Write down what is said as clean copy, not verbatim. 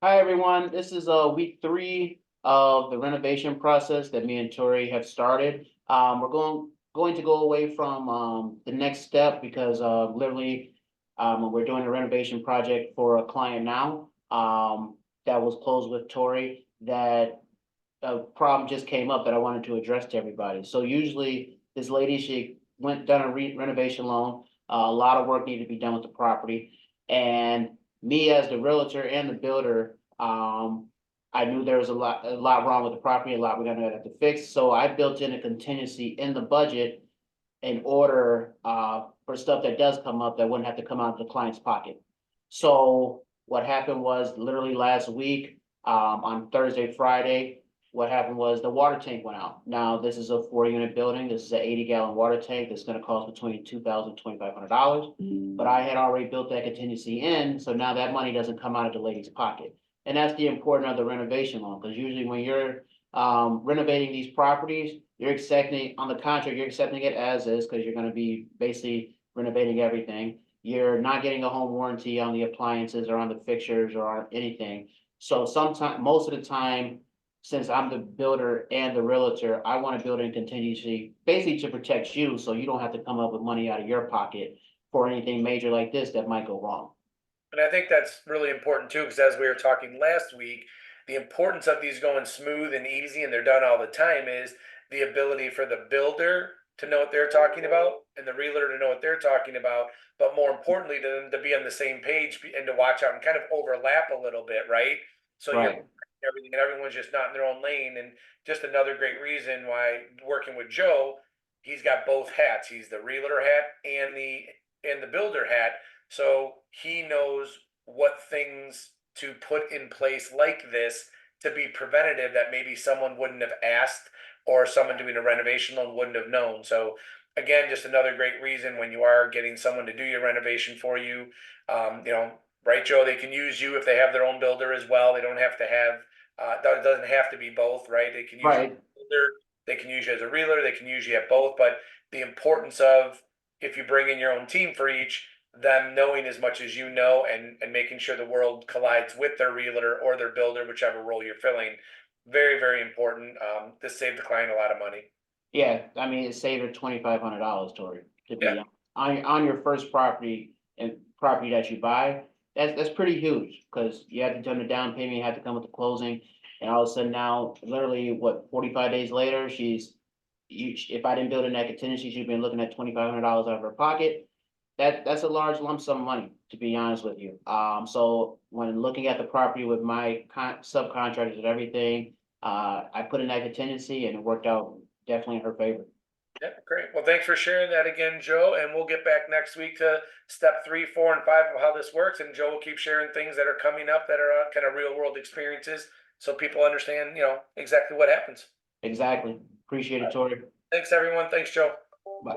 Hi, everyone. This is week 3 of the renovation process that me and Tori have started. We're going to go away from the next step because literally we're doing a renovation project for a client now that was closed with Tori that a problem just came up that I wanted to address to everybody. So usually this lady, she done a renovation loan. A lot of work needed to be done with the property. And me as the realtor and the builder, I knew there was a lot wrong with the property, a lot we're gonna have to fix. So I built in a contingency in the budget in order for stuff that does come up that wouldn't have to come out of the client's pocket. So what happened was literally last week, on Thursday, Friday, what happened was the water tank went out. Now, this is a 4-unit building. This is an 80-gallon water tank that's gonna cost between $2,000 and $2,500. But I had already built that contingency in, so now that money doesn't come out of the lady's pocket. And that's the importance of the renovation loan, because usually when you're renovating these properties, you're accepting, on the contract, you're accepting it as is, because you're gonna be basically renovating everything. You're not getting a home warranty on the appliances or on the fixtures or on anything. So sometimes, most of the time, since I'm the builder and the realtor, I want to build in contingency, basically to protect you, so you don't have to come up with money out of your pocket for anything major like this that might go wrong. And I think that's really important too, because as we were talking last week, the importance of these going smooth and easy and they're done all the time is the ability for the builder to know what they're talking about and the realtor to know what they're talking about, but more importantly to them to be on the same page and to watch out and kind of overlap a little bit, right? So you're Right, everything and everyone's just not in their own lane. And just another great reason why working with Joe, he's got both hats. He's the realtor hat and the builder hat, so he knows what things to put in place like this to be preventative that maybe someone wouldn't have asked or someone doing a renovation loan wouldn't have known. So again, just another great reason when you are getting someone to do your renovation for you, right, Joe, they can use you if they have their own builder as well. They don't have to have, it doesn't have to be both, right? They can use you as right. a builder, they can use you as a realtor, they can use you at both. But the importance of, if you bring in your own team for each, them knowing as much as you know and making sure the world collides with their realtor or their builder, whichever role you're filling. Very, very important. This saved the client a lot of money. Yeah, I mean, it saved her $2,500, Tori, to Yeah. be on your first property and property that you buy. That's pretty huge, because you had to turn the down payment, you had to come with the closing, and all of a sudden now, literally, what, 45 days later, if I didn't build in that contingency, she's been looking at $2,500 out of her pocket. That's a large lump sum of money, to be honest with you. So when looking at the property with my subcontractors and everything, I put in that contingency and it worked out definitely in her favor. Yeah, great. Well, thanks for sharing that again, Joe. And we'll get back next week to step 3, 4, and 5 of how this works. And Joe will keep sharing things that are coming up that are kind of real world experiences so people understand, exactly what happens. Exactly. Appreciate it, Tori. Thanks, everyone. Thanks, Joe. Bye.